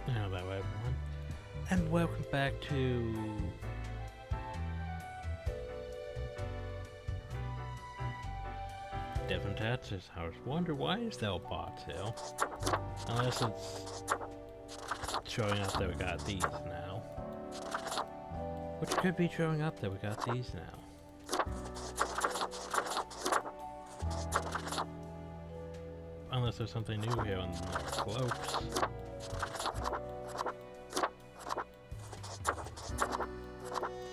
Hello everyone, and welcome back to Different Taxes House. Wonder why is there a box here? Unless it's showing up that we got these now. Which could be showing up that we got these now. Unless there's something new here on the cloaks.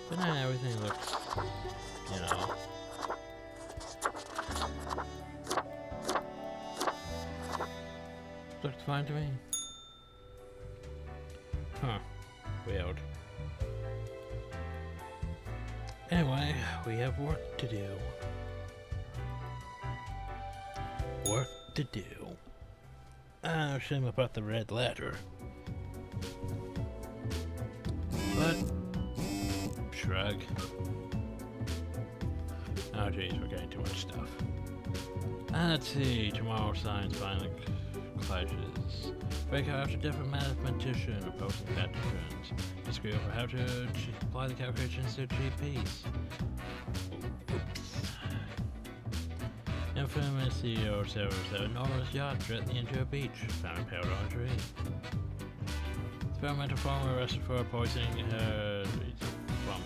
But now everything looks, you know. Looks fine to me. Huh. Weird. Anyway, we have work to do. Work to do. Shame about the red letter. But shrug. Oh jeez, we're getting too much stuff. Let's see, tomorrow science finally clashes. Break out after different mathematician opposing patterns. Disagree over how to apply the calculations to GPs. Oops. Infamous CEO serves an enormous yacht directly into a beach, found impaled on a tree. Experimental farmer arrested for poisoning her from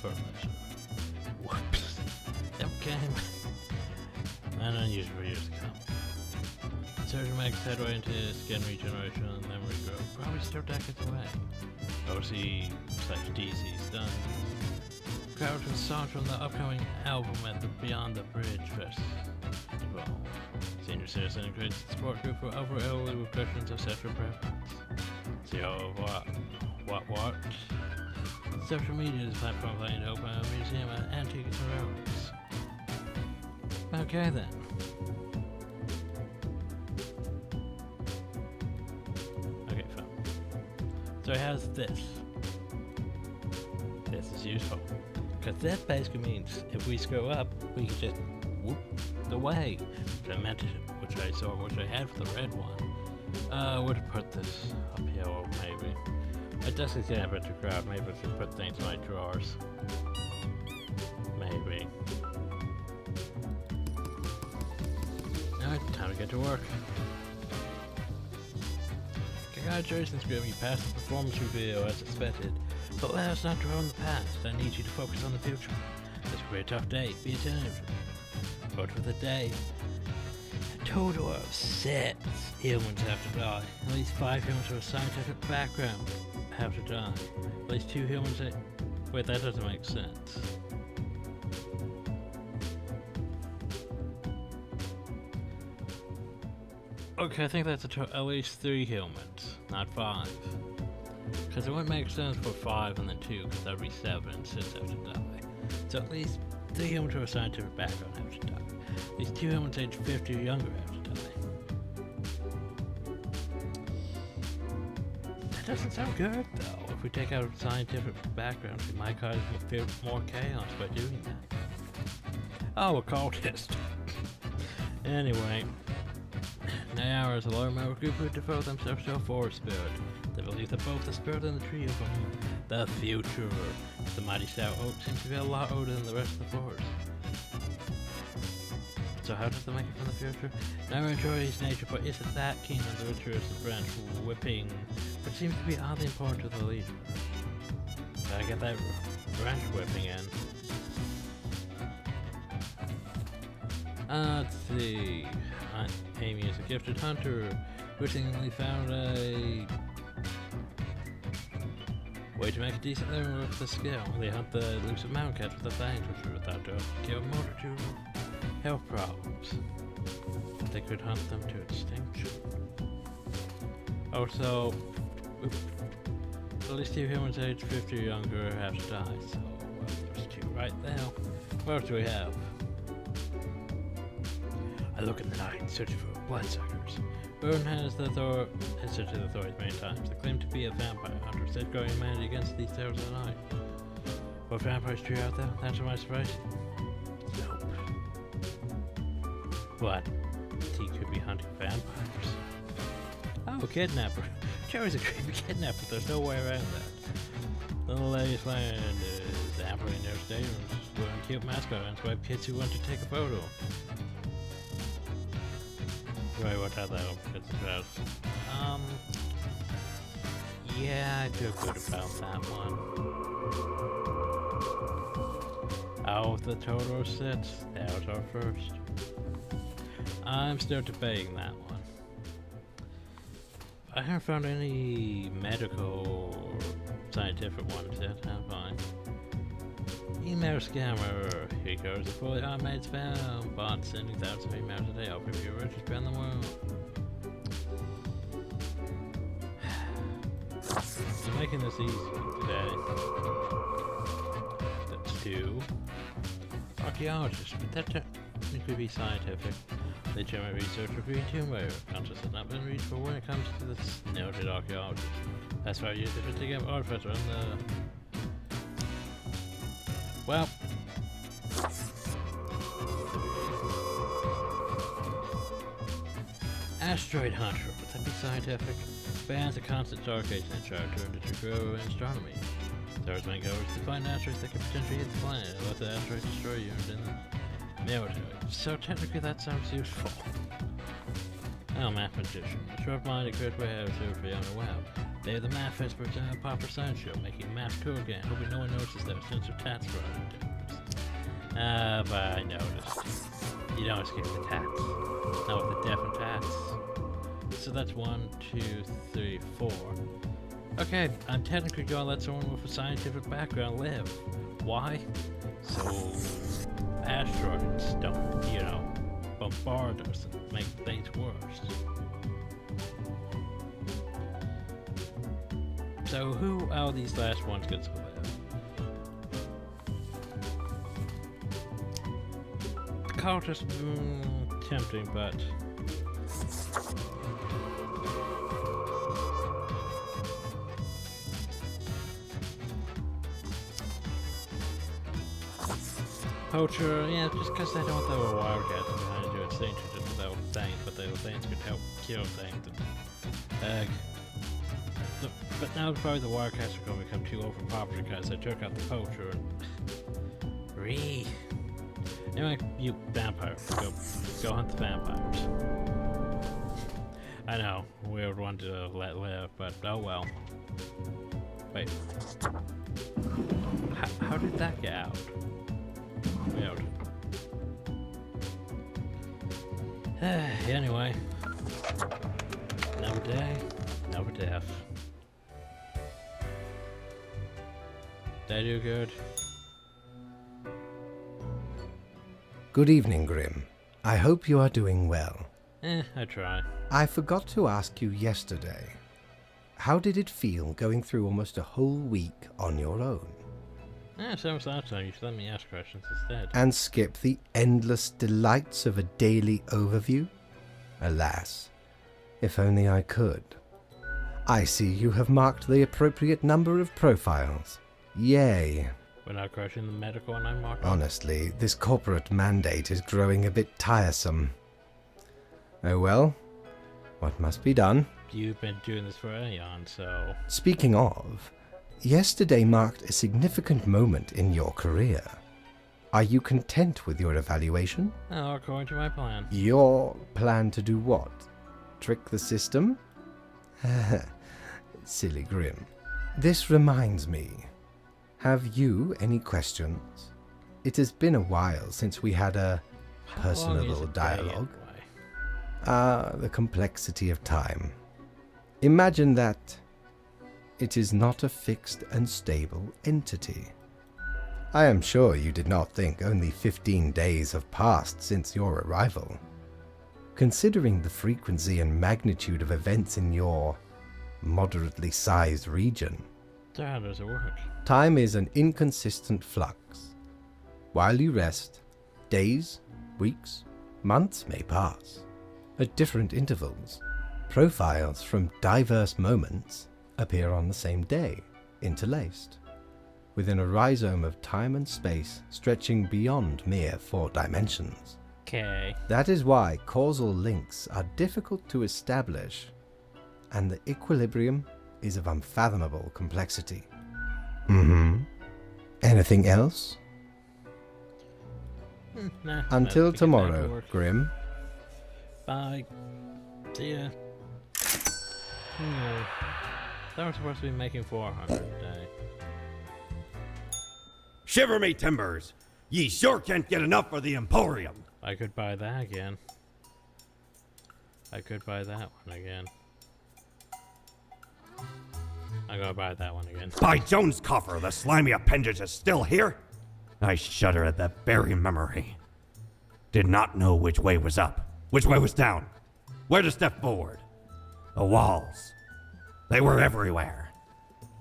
fertilizer. Whoops. Okay. And unusual for years to come. Surgeon makes headway into skin regeneration and memory growth, probably still decades away. OC/DC stunned. Crowd and songs from the upcoming album at the Beyond the Bridge Festival. Senior citizen increases support group for over elderly with questions of sexual preference. CEO of what? Social media is a platform planning to open a museum at antiques and relics. Okay then. Okay, fine. So it has this. This is useful. Because that basically means if we screw up, we can just whoop the way. Which I had for the red one. Would have put this up here, or maybe. It doesn't seem a bit too crowded. Maybe I should put things in my drawers. Maybe. Alright, time to get to work. Congratulations, Grim, you passed the performance review as expected. But let us not dwell on the past. I need you to focus on the future. This will be a tough day. Be attentive. Vote for the day. A total of 6 humans have to die. At least 5 humans with a scientific background have to die. At least 2 humans that... Wait, that doesn't make sense. Okay, I think that's at least 3 humans, not 5. Because it wouldn't make sense for 5 and then 2, because that would be 7 and 6 have to die. So at least 3 humans with a scientific background have to die. At least 2 humans aged 50 or younger have to die. That doesn't sound good, though. If we take out scientific backgrounds, we might cause more chaos by doing that. Oh, a cultist. Anyway. Now as a lower member group who devote themselves to a forest spirit. They believe that both the spirit and the tree are from the future. The mighty stout oak seems to be a lot older than the rest of the forest. So how does the make it from the future? Now enjoys nature, but isn't that keen on the rituals of branch whipping, which seems to be oddly important to the leader. Gotta get that branch whipping in. Let's see. Amy is a gifted hunter, wittingly found a way to make a decent living with the skill. They hunt the elusive mountain cats with the fangs, which are without doubt kill multitude of health problems. They could hunt them to extinction. Also, at least 2 humans aged 50 or younger have to die, so there's 2 right there. What else do we have? I look in the night, searching for bloodsuckers. Burton has searched the authorities many times. They claim to be a vampire hunter, safeguarding humanity against these terrors of the night. What vampires true out there? That's my surprise. Nope. What? He could be hunting vampires. Oh, kidnapper. Jerry's a creepy kidnapper, there's no way around that. The latest plan is amply in their statements, wearing cute mascot and swipe kids who want to take a photo. Right, what had that up kids' house? Yeah, I feel good about that one. Out of the total 6, that was our first. I'm still debating that one. I haven't found any medical or scientific ones yet, have I? Email scammer. Here goes a fully automated spam bot sending thousands of emails a day offering you riches around the world. You're making this easy today. That's 2. Archaeologists, but that technically be scientific. Legitimate research will be tumor. Conscious has not been reached for when it comes to this noted archaeologist. That's why you use it to get artifacts around the... Well... Asteroid Hunter, would that be scientific? Fans a constant stargazing and try to turn to grow in astronomy. Stars main goal is to find asteroids that could potentially hit the planet and let the asteroid destroy units in the military. So technically that sounds useful. Oh, mathematician. A sharp-minded creative warehouse over on the web. They're the math experts in a popular science show, making math cool again. Hoping no one notices that censor tats for our but I noticed. You don't escape the tats. Not with the deaf and tats. So that's 1, 2, 3, 4. Okay, I'm technically gonna let someone with a scientific background live. Why? So asteroids don't, bombard us and make things worse. So who out of these last ones gets to live? The cultist, tempting, but... Poacher, yeah, just because they don't throw a wildcat behind you, it's dangerous just without things, but the things could help kill things. But now probably the wildcats are going to become too overpopular because they took out the poacher and... Anyway, you vampires, go hunt the vampires. I know, weird one to let live, but oh well. Wait. How did that get out? Weird. Anyway. Another day, another death. Did I do good? Good evening, Grim. I hope you are doing well. I try. I forgot to ask you yesterday. How did it feel going through almost a whole week on your own? So was last time. You should let me ask questions instead. And skip the endless delights of a daily overview? Alas, if only I could. I see you have marked the appropriate number of profiles. Yay. We're not crushing the medical and I'm marked. Honestly, this corporate mandate is growing a bit tiresome. Oh well, what must be done? You've been doing this for Aeon, so... Speaking of, yesterday marked a significant moment in your career. Are you content with your evaluation? Oh, according to my plan. Your plan to do what? Trick the system? Silly Grim. This reminds me. Have you any questions? It has been a while since we had a personal dialogue. The complexity of time. Imagine that it is not a fixed and stable entity. I am sure you did not think only 15 days have passed since your arrival. Considering the frequency and magnitude of events in your moderately sized region, So how does it work? time is an inconsistent flux. While you rest, days, weeks, months may pass. At different intervals, profiles from diverse moments appear on the same day, interlaced, within a rhizome of time and space stretching beyond mere 4 dimensions. Okay. That is why causal links are difficult to establish and the equilibrium is of unfathomable complexity. Anything else? Nah, Until tomorrow, Grim. Bye. See ya. They were supposed to be making 400 a day. Shiver me timbers! Ye sure can't get enough for the Emporium. I could buy that again. I could buy that one again. I'm gonna buy that one again. By Jones' coffer, the slimy appendage is still here? I shudder at that very memory. Did not know which way was up, which way was down, where to step forward. The walls, they were everywhere.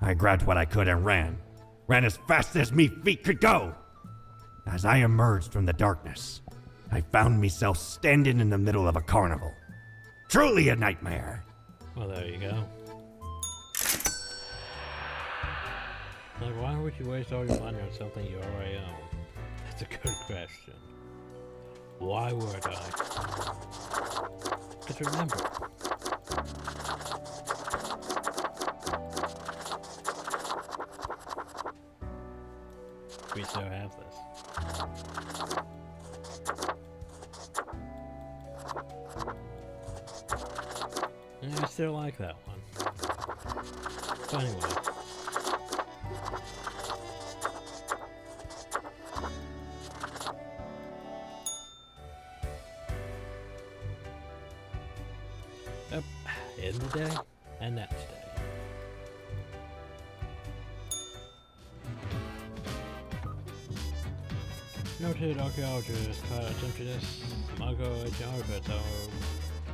I grabbed what I could and ran as fast as me feet could go. As I emerged from the darkness, I found myself standing in the middle of a carnival. Truly a nightmare. Well, there you go. Like, why would you waste all your money on something you already own? That's a good question. Why would I? Because remember, we still have this. And I still like that one. But anyway. Up in the day and next day. Noted archaeologist caught attempting to smuggle a artifact out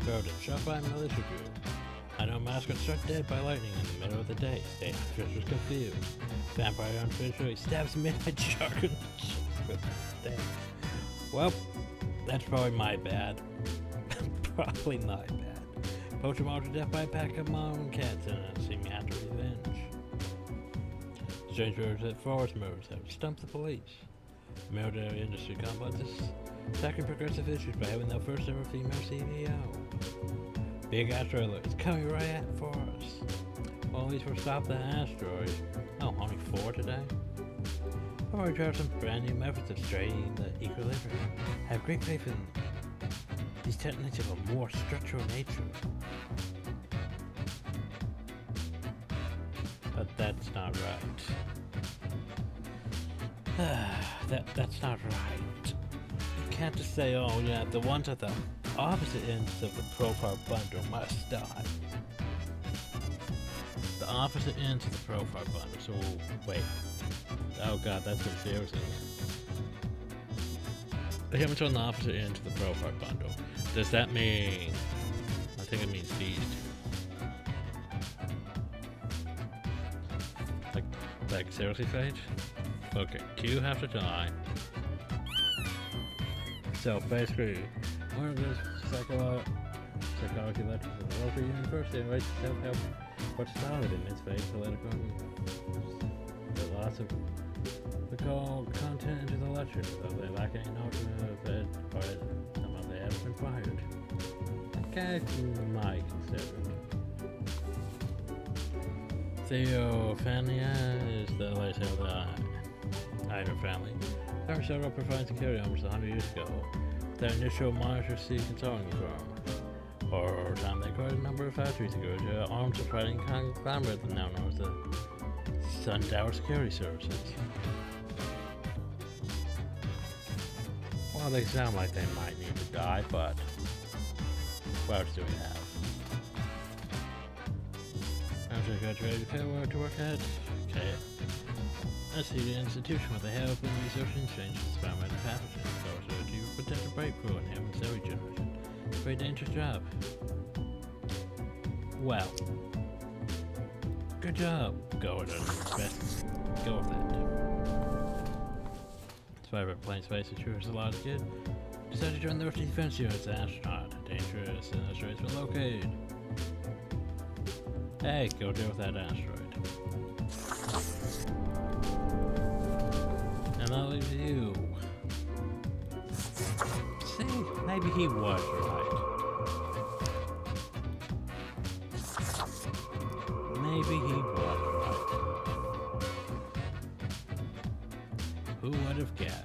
rodent shot by a militia group. I know mascot struck dead by lightning in the middle of the day. State actress was confused. Vampire unofficially stabs midnight shark in the thing. Well, that's probably my bad. Probably not bad. Poacher mauled to death by a pack of mountain cats and a seeming act of revenge. Strange rumors that forest murders have stumped the police. Military industry complexes tackling progressive issues by having their first ever female CEO. Big asteroid alert is coming right for us. Well, at least we'll stop that asteroid. Oh, only 4 today? I've already tried some brand new methods of straightening the equilibrium. I have great faith in these techniques of a more structural nature. But that's not right. That's not right. You can't just say, oh yeah, the ones at the opposite ends of the profile bundle must die. The opposite ends of the profile bundle, so wait. Oh god, that's confusing. The humans on the opposite ends of the profile bundle. Does that mean... I think it means these two. Like seriously, Phage? Okay, Q have to die. So basically, one of those psychology lectures at the local university invites self-help what's solid in its phase political. There's lots of recall content into the lecture, though they lack any notion of it, or some of the have been fired. Okay, my considered. Theophania is the latest of the Ider family. They were set up providing security almost 100 years ago. Their initial monitor C consulting firm. Over time, they acquired a number of factories to go to arms of fighting conglomerate that now known as the Sundower Security Services. Well, they sound like they might need to die, but what else do we have? After graduated, where to work at? Okay. Let's see the institution with the help and research and change to experimental pathogens, so to achieve a potential breakthrough in human cell regeneration. It's a very dangerous job. Well, good job. Go with it. Best. Go with it. Survivor plain space and sure as a lot of kid. Decided to join the Russian defense unit as an astronaut. Dangerous asteroids were located. Hey, go deal with that asteroid. And that leaves you. See, maybe he was right. maybe he was right. Who would have guessed?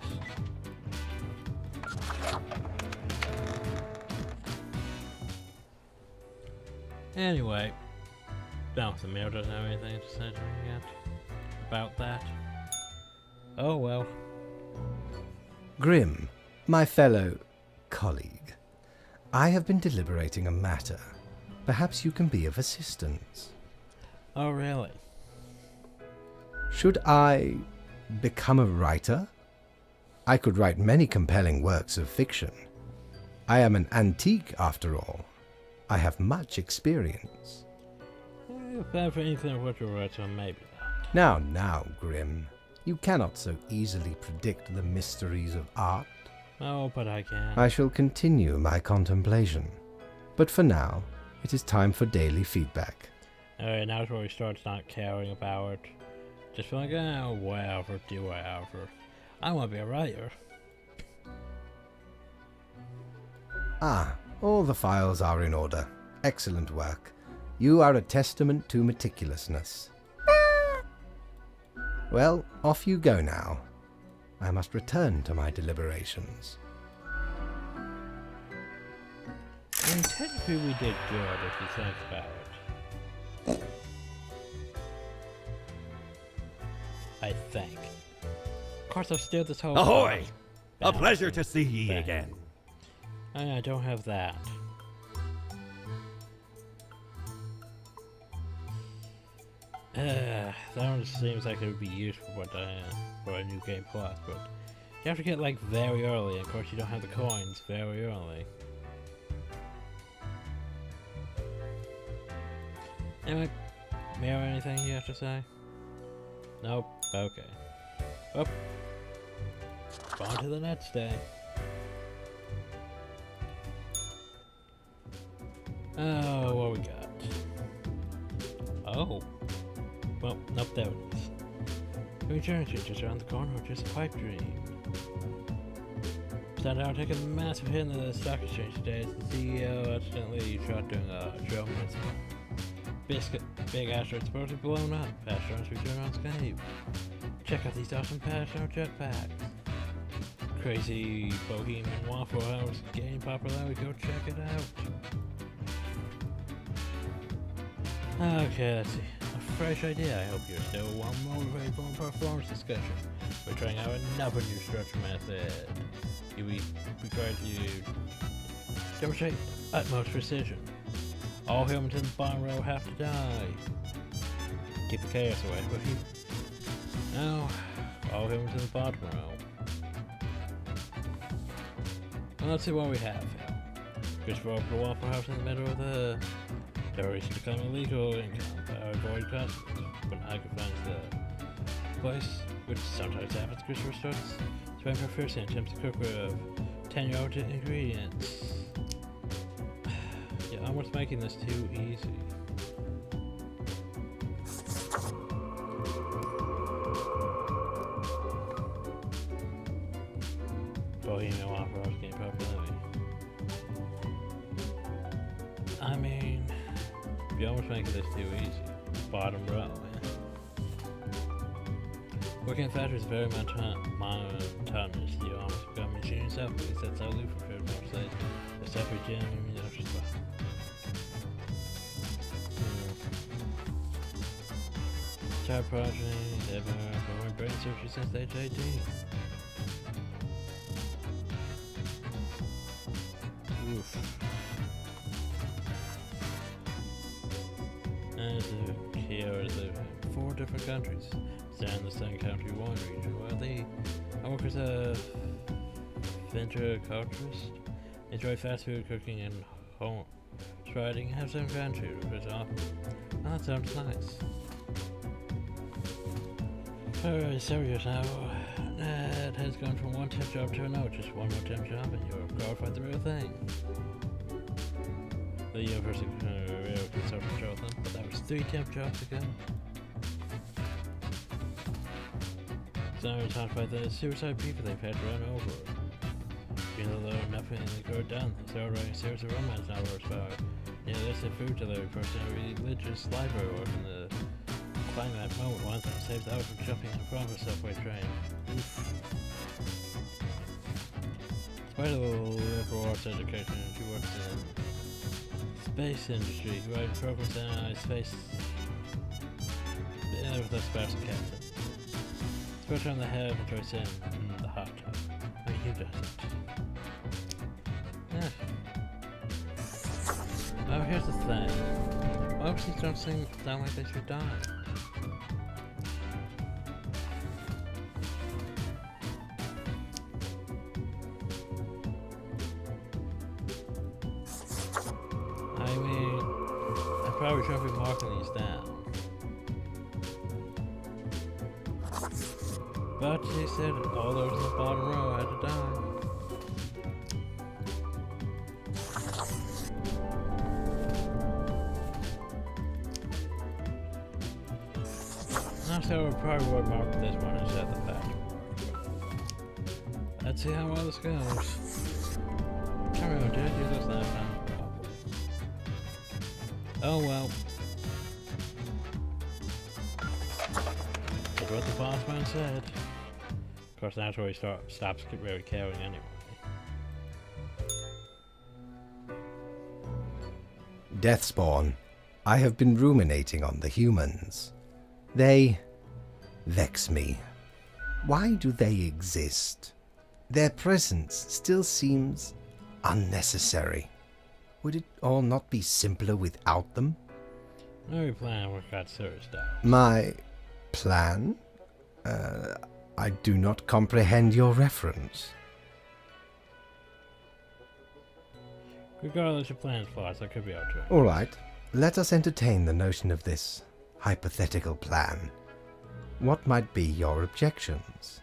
Anyway, no, the mayor doesn't have anything to say to me yet about that. Oh well. Grim, my fellow colleague, I have been deliberating a matter. Perhaps you can be of assistance. Oh really? Should I become a writer? I could write many compelling works of fiction. I am an antique, after all. I have much experience. If ever anything of what you're writing on, maybe not. Now, Grim. You cannot so easily predict the mysteries of art. Oh, but I can. I shall continue my contemplation. But for now, it is time for daily feedback. Alright, now's where he starts not caring about it. Just feel like, oh, whatever, do whatever. I want to be a writer. Ah, all the files are in order. Excellent work. You are a testament to meticulousness. Well, off you go now. I must return to my deliberations. I mean, technically we did good if you think about it. I think. Of course, I've steered this whole Ahoy! A Bad. pleasure to see ye Bad. again. I don't have that. That one seems like it would be useful for a new game plus, but you have to get like very early. Of course, you don't have the coins very early. Anyway, Mayor, anything you have to say? Nope. Okay. Oh. On to the next day. Oh, what we got? Oh. Well, nope, there it is. New journey just around the corner, just a pipe dream. Stand out taking a massive hit into the stock exchange today as the CEO accidentally shot doing a drone missile. Big asteroid supposedly blown up. Astronauts return on Skype. Check out these awesome astronaut jetpacks. Crazy Bohemian Waffle House gaining popularity. Go check it out. Okay, let's see. A fresh idea. I hope you're still well motivated for a performance discussion. We're trying out another new structure method. You'll be required to demonstrate utmost precision. All humans in the bottom row have to die. Keep the chaos away, will you? Now, all humans in the bottom row. Well, let's see what we have here. Christopher opened a Waffle House in the middle of the terrorists to claim illegal income by avoid customs. When I could find the place, which sometimes happens, Christopher starts spending her first and attempts to cook with 10-year-old ingredients. Yeah, I'm just making this too easy. Bohemian Waffle House game popularity. I mean, you're almost making this too easy. Bottom row, man. Working at factories is very monotonous. You almost become a machine yourself, but it's that so loop for food more days. The separate gym, you know, just well. Child progeny, they've been performing brain surgery since age 18. Oof. And Kiara live in 4 different countries. They're in the Sun Country wine region, where the workers are ventriculturists, enjoy fast food, cooking, and home riding, and have some grandchildren, which is awesome. Oh, that sounds nice. Alright, serious now. That has gone from one temp job to another, just one more temp job, and you're qualified the real thing. The university can sort of show them, but that was 3 temp jobs ago. So now we're talking about the suicide people they've had to run over. Even though nothing they could have done, they started writing a series of romance novels about, you know, this and food delivery person in a religious library or in the finding that moment once and saves the hour from jumping in front of a subway train. Oof. Despite a liberal arts education, she works in space industry, writing programs to analyze space with a spouse and captain. Scratch on the head and throws in the hot tub. Oh, you does it. Yeah. Oh, here's the thing. Oopsies don't sound like they should die. I mean, I probably shouldn't be marking these down. But she said all those in the bottom row had to die. So we probably would mark this one instead of the factory. Let's see how well this goes. Come on, did you this that time? Probably. Oh well. That's what the boss man said. Of course, that's where he stops really caring anyway. Deathspawn, I have been ruminating on the humans. They vex me. Why do they exist? Their presence still seems unnecessary. Would it all not be simpler without them? No plan work out serious doubt. My plan? I do not comprehend your reference. Regardless, your plan's flawed, so it could be out to it. All right, let us entertain the notion of this hypothetical plan. What might be your objections?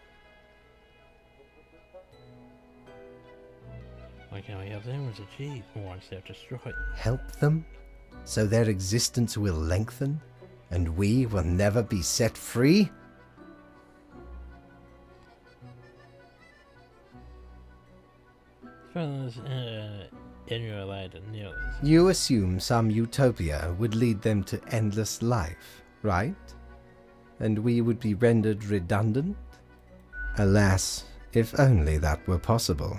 Why can't we help them as achieve once they're destroyed? Help them so their existence will lengthen and we will never be set free? Fellas, in your light and nearly. You assume some utopia would lead them to endless life, right? And we would be rendered redundant? Alas, if only that were possible.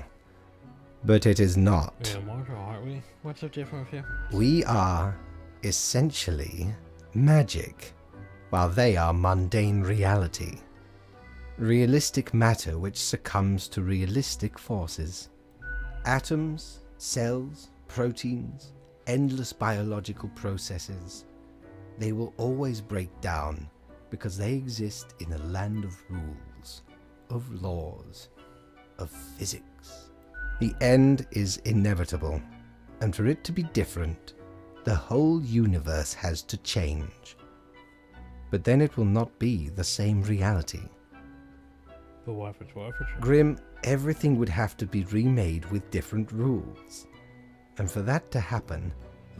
But it is not. We're immortal, aren't we? What's so different with you? We are essentially magic, while they are mundane reality. Realistic matter which succumbs to realistic forces. Atoms, cells, proteins, endless biological processes. They will always break down because they exist in a land of rules, of laws, of physics. The end is inevitable, and for it to be different, the whole universe has to change. But then it will not be the same reality. But what if it's Warfare? Grim, everything would have to be remade with different rules. And for that to happen,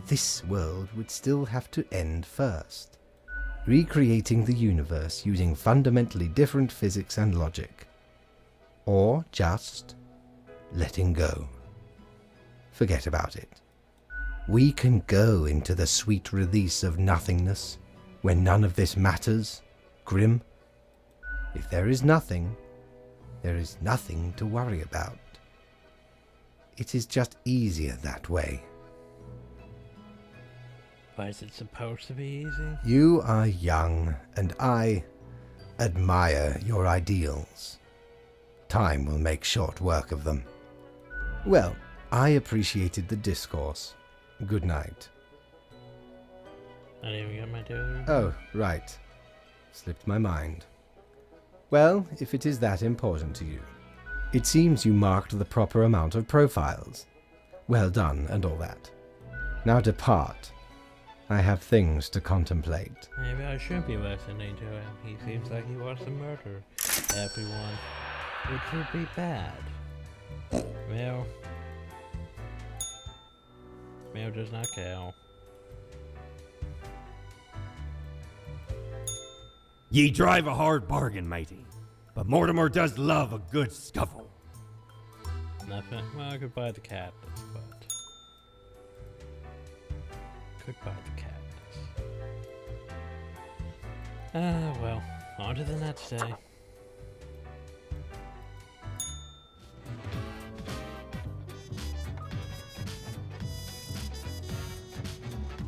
this world would still have to end first. Recreating the universe using fundamentally different physics and logic. Or just letting go. Forget about it. We can go into the sweet release of nothingness, when none of this matters, Grim. If there is nothing, there is nothing to worry about. It is just easier that way. But is it supposed to be easy? You are young, and I admire your ideals. Time will make short work of them. Well, I appreciated the discourse. Good night. I didn't even get my daily. Oh, right. Slipped my mind. Well, if it is that important to you. It seems you marked the proper amount of profiles. Well done, and all that. Now depart. I have things to contemplate. Maybe I shouldn't be listening to him. He seems like he wants to murder everyone, which would be bad. Well, Mail does not count. Ye drive a hard bargain, matey, but Mortimer does love a good scuffle. Nothing. Well, I could buy the cabinets, but could buy the cabinets. Well, on to the next day.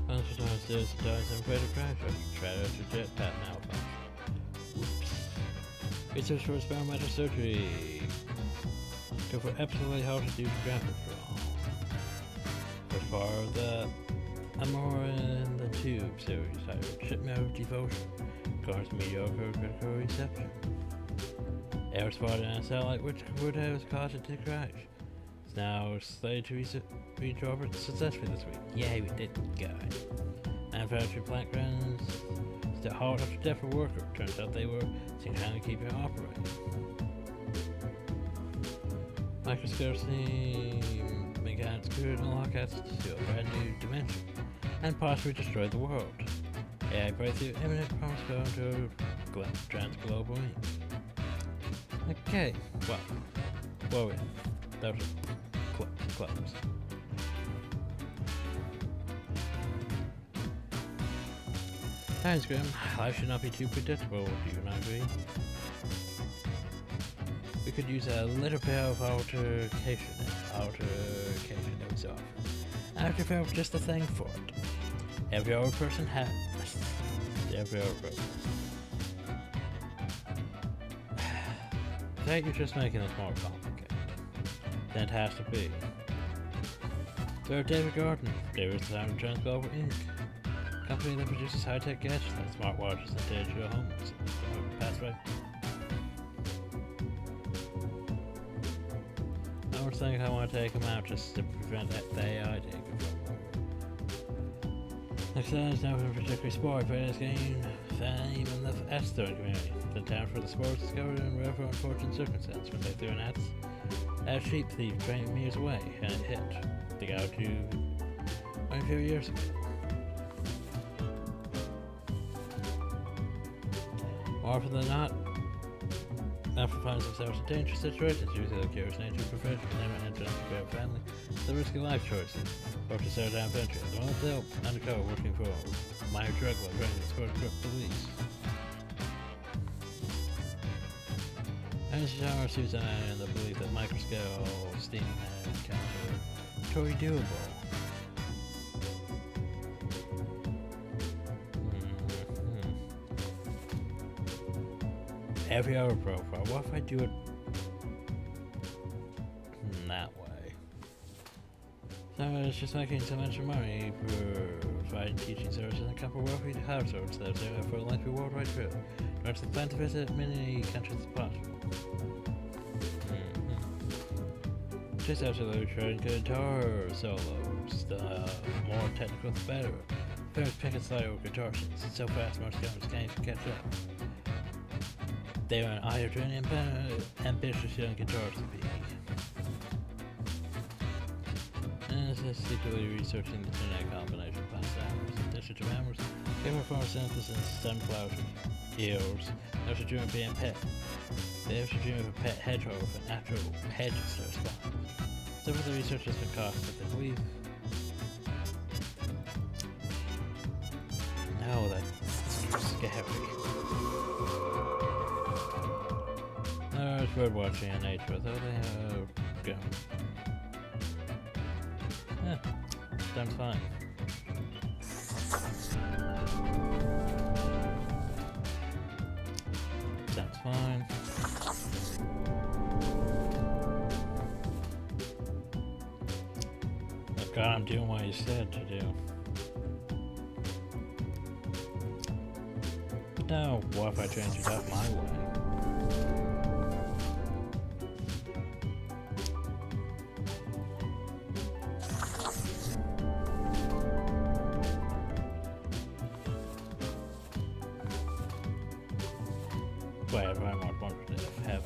Sometimes there's some greater pressure. Try out your jetpack malfunction. Whoops. Research for experimental surgery. Go for absolutely hard to do graphics draw. First part of the Amor in the Tube series titled Shipmate Devotion. Cars mediocre critical reception. Error spotted on a satellite which would have caused it to crash. It's now slated to reach orbit successfully this week. Yay, we did good. Manufacturing plant grounds still hard after death for worker. Turns out they were trying to keep it operating. Microscopes mechanics could unlock access to a brand new dimension and possibly destroy the world. AI breakthrough imminent promise going to trans-global link. Okay, well, whoa, that was close. Thanks, Grim. Life should not be too predictable, do you not agree? We could use a little bit of altercation that was off. After felt just the thing for it. Every other person has. Every other person. I think you're just making this more complicated than it has to be. So David Gordon, David's designer of Transglobal Inc., company that produces high-tech gadgets like smartwatches and digital homes. That's right. I was thinking I want to take him out just to prevent the AI taking control. Like I is now particularly spoiled by this game, fame, and the S-throwing community. The town for the sports discovered in rather unfortunate circumstance when they threw an axe at a sheep thief 20 meters away, and it hit the guy only a few years ago. More often than not, Alpha finds themselves in dangerous situations due to the curious nature of profession, never enter into their family, the risky life choices, or to settle down venture. The moment they'll undercover working for minor drug lord running for police. And Shara Susan and the belief that microscale steam and counter totally doable. Every hour profile. What if I do it that way? So it's just making so much money for providing teaching services and a couple of wealthy households that are there for a lengthy worldwide trip. Directs the plan to visit many countries as possible. Just absolutely shredding guitar solos. The more technical, the better. Famous pick and slide over guitar sheets. So fast, most gamers can't even catch up. They are an iron and ambitious young guitar speak. And it's secretly researching the genetic combination of past hours and district members. They were photosynthesis and sunflower eels. There's a dream of being pet. There's a dream of a pet hedgehog with an actual hedge instead of spine. Some of the research has been cost, but they believe. No, that's scary. It's bird watching in nature. I thought they have gum. Yeah, sounds fine. Sounds fine. Oh God, I'm doing what you said to do. But now, what if I change it up my way? Whatever I want to have.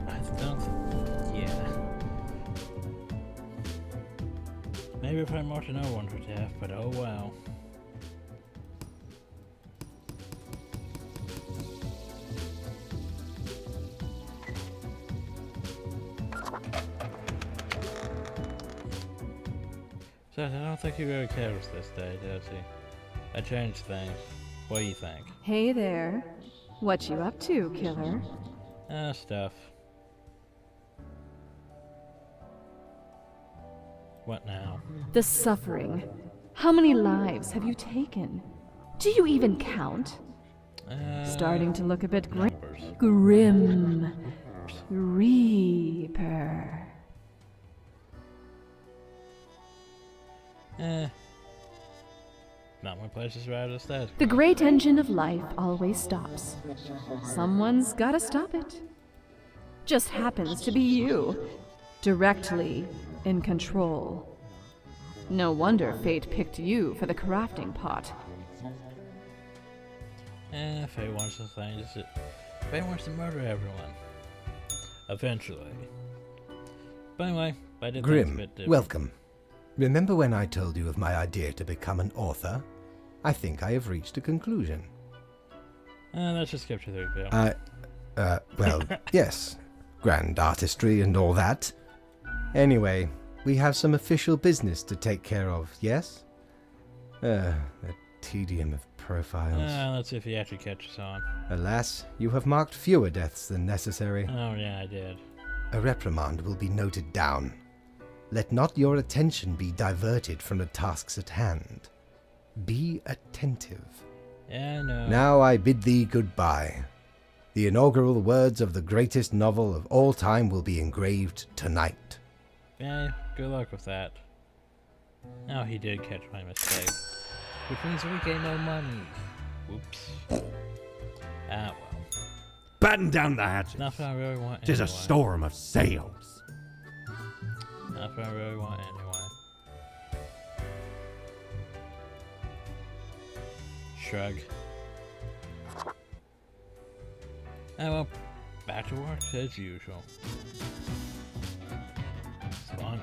I don't. Yeah. Maybe if I'm more to know one for death, but oh well. So I don't think he really cares this day, does he? I changed things. What do you think? Hey there. What you up to, killer? Stuff. What now? The suffering. How many lives have you taken? Do you even count? Starting to look a bit Numbers. grim. Reaper. Not my place is right as that. The great engine of life always stops. Someone's gotta stop it. Just happens to be you. Directly in control. No wonder fate picked you for the crafting pot. Fate wants to thing. Fate wants to murder everyone. Eventually. But anyway, I did things a Grim, bit different. welcome. Remember when I told you of my idea to become an author? I think I have reached a conclusion. Let's just skip to the review. Well, yes. Grand artistry and all that. Anyway, we have some official business to take care of, yes? The tedium of profiles. Let's see if he actually catches on. Alas, you have marked fewer deaths than necessary. Oh yeah, I did. A reprimand will be noted down. Let not your attention be diverted from the tasks at hand. Be attentive. Yeah, no. Now I bid thee goodbye. The inaugural words of the greatest novel of all time will be engraved tonight. Yeah, good luck with that. Oh, he did catch my mistake. Which means we gain no money. Whoops. Ah, well. Batten down the hatches. Nothing I really want Tis a anyway. storm of sails. Nothing I really want anyway. Shrug. Oh well, back to work as usual. It's fun,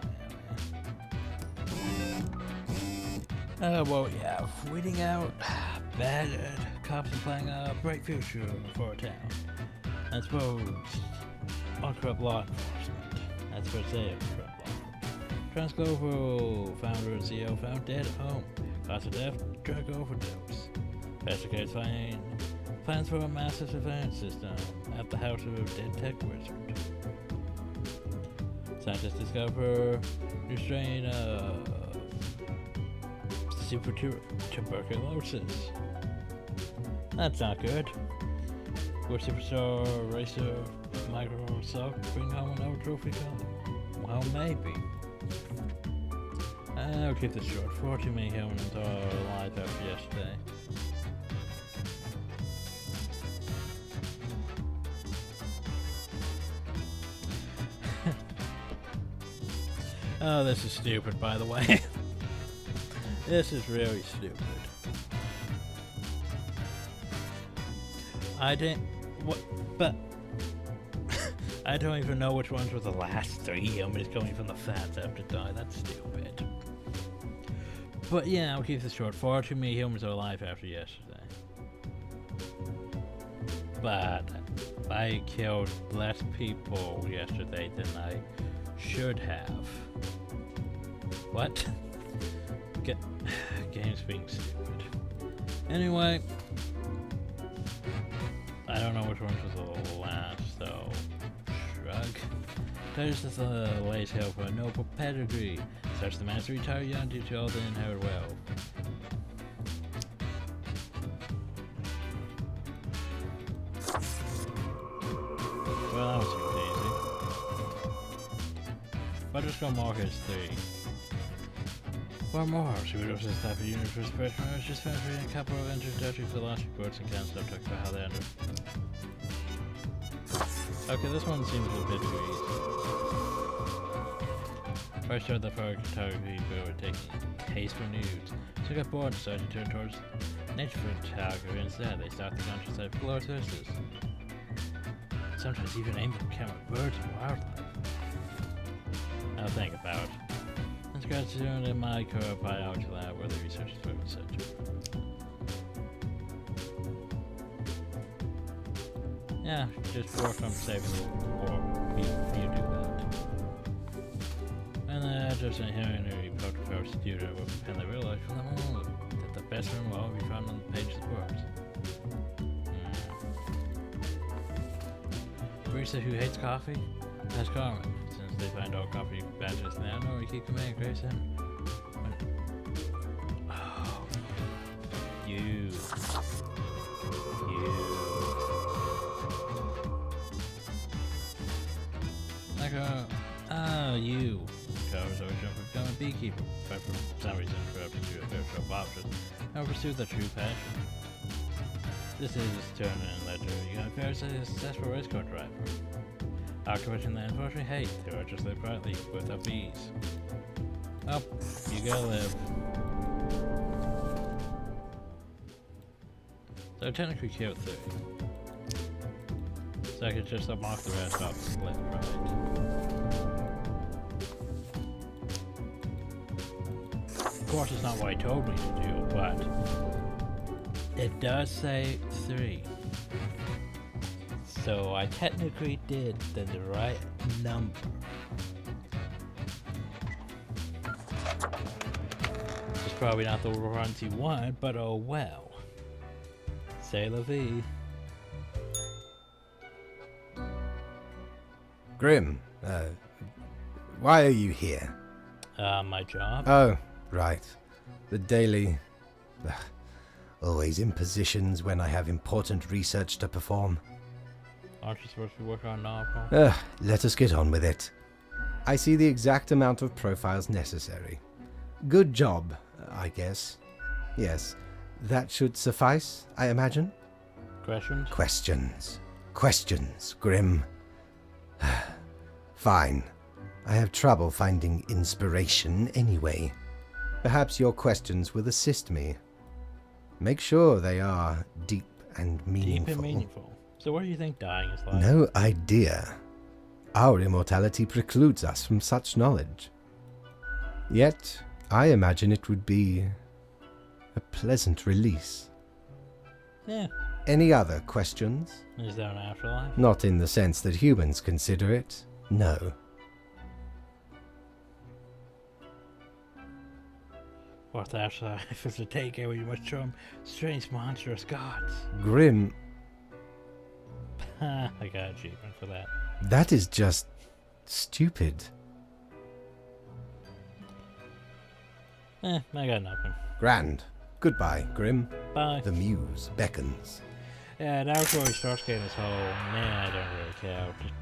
man. Well, yeah, weeding out bad cops are playing a bright future for a town. I suppose uncorrupt law enforcement. That's per se uncorrupt law enforcement. Transglobal founder and CEO found dead at home. Cause of death, drug overdose. Investigators find plans for a massive surveillance system at the house of a dead tech wizard. Scientists discover new strain of super tuberculosis. That's not good. Will superstar racer Microsoft bring home another trophy color? Well, maybe. I'll keep this short. 40 many humans are alive after yesterday. Oh, this is stupid, by the way. This is really stupid. I didn't... What? But... I don't even know which ones were the last three humans coming from the fats after die. That's stupid. But yeah, I'll keep this short. 4 too many humans are alive after yesterday. But I killed less people yesterday than I should have. What? Game's being stupid. Anyway, I don't know which ones was the last, so shrug. There's the latest hail for a noble pedigree. Such the master retire young due to all the inherited wealth. Well, that was super easy. But just go mark as 3. For more, Sweetos is type of universe special. I was just finished reading a couple of introductory philosophy books and kind of stuff talking about how they ended. Okay, this one seems a bit too easy. First started the photography but were taking taste for news, so I got bored and decided to turn towards nature photography instead. They stopped the countryside for glorious vistas. Sometimes even aim for the camera birds and wildlife. I'll think about it. Let's go to my biology lab where the researchers were researching. Yeah, just work on saving the war. You do that. And then just hearing a report of our studio, and they realized from them all that the best one will all be found on the pages of books. Barista who hates coffee? That's Carmen. Since they find all coffee badges now, no, we keep coming, Grayson. Oh. You. Like you. Charles always jumped to become a beekeeper, but for some reason interrupted you at virtual options and pursue the true passion. This is Turner and Ledger. You got Parasite a successful race car driver. Occupation they unfortunately hate. They are just live quietly without bees. Well, you gotta live. So I technically killed 3. So I could just unlock the rest off the left, right. Of course, it's not what he told me to do, but it does say 3. So I technically did the right number. It's probably not the runs you want, but oh well. C'est la vie. Grim, why are you here? My job? Oh, right. The daily... always in positions when I have important research to perform. Aren't you supposed to work on a novel? Let us get on with it. I see the exact amount of profiles necessary. Good job, I guess. Yes, that should suffice, I imagine? Questions? Questions, Grim. Fine. I have trouble finding inspiration anyway. Perhaps your questions will assist me. Make sure they are deep and meaningful. Deep and meaningful. So what do you think dying is like? No idea. Our immortality precludes us from such knowledge. Yet, I imagine it would be a pleasant release. Yeah. Any other questions? Is there an afterlife? Not in the sense that humans consider it, no. What afterlife is a takeaway you must show 'em strange monstrous gods. Grim, I got achievement for that. that is just stupid. I got nothing. Grand. Goodbye, Grim. Bye. The muse beckons. Yeah, that was where we start getting this whole, nah, I don't really care. Just,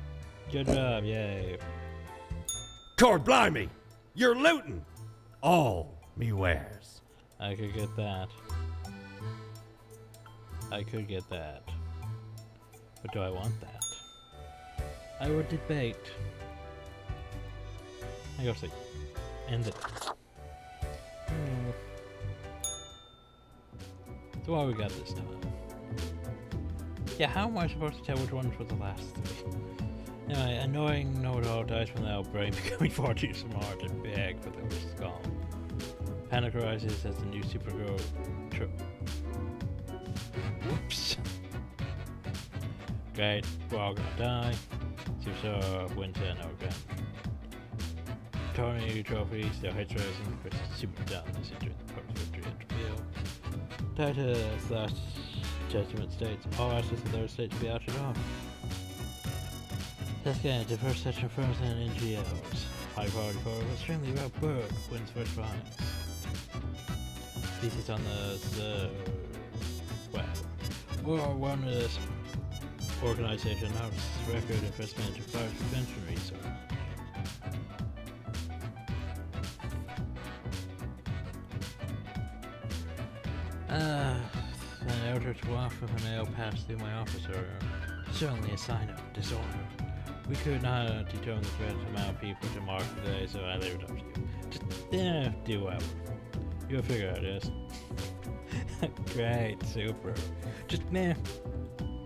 good job, yay. Cord blimey! You're looting! All me wares. I could get that. But do I want that? I would debate. I go see. End it. So what we got this time? Yeah, how am I supposed to tell which ones were the last 3? Anyway, annoying know-it-all dies from the brain becoming far too smart and big for their skull. Panic arises as the new Supergirl Whoops. Great, we're all gonna die. Super Winter, no gun. Tony Trophy, still hits racing, Chris super down this injury, the post victory interview. Titus Judgment states all assets of their state to be auctioned off. Let's get into first section firms and NGOs. High quality photo, extremely well bird wins first prize. Thesis on the World Wellness Organization helps record investment in fire prevention research. An elder to waft of a nail passed through my office earlier. Certainly a sign of disorder. We could not determine the correct amount of people to mark today, so I leave it up to you. Just, do whatever. You'll figure out this. Great, super. Just,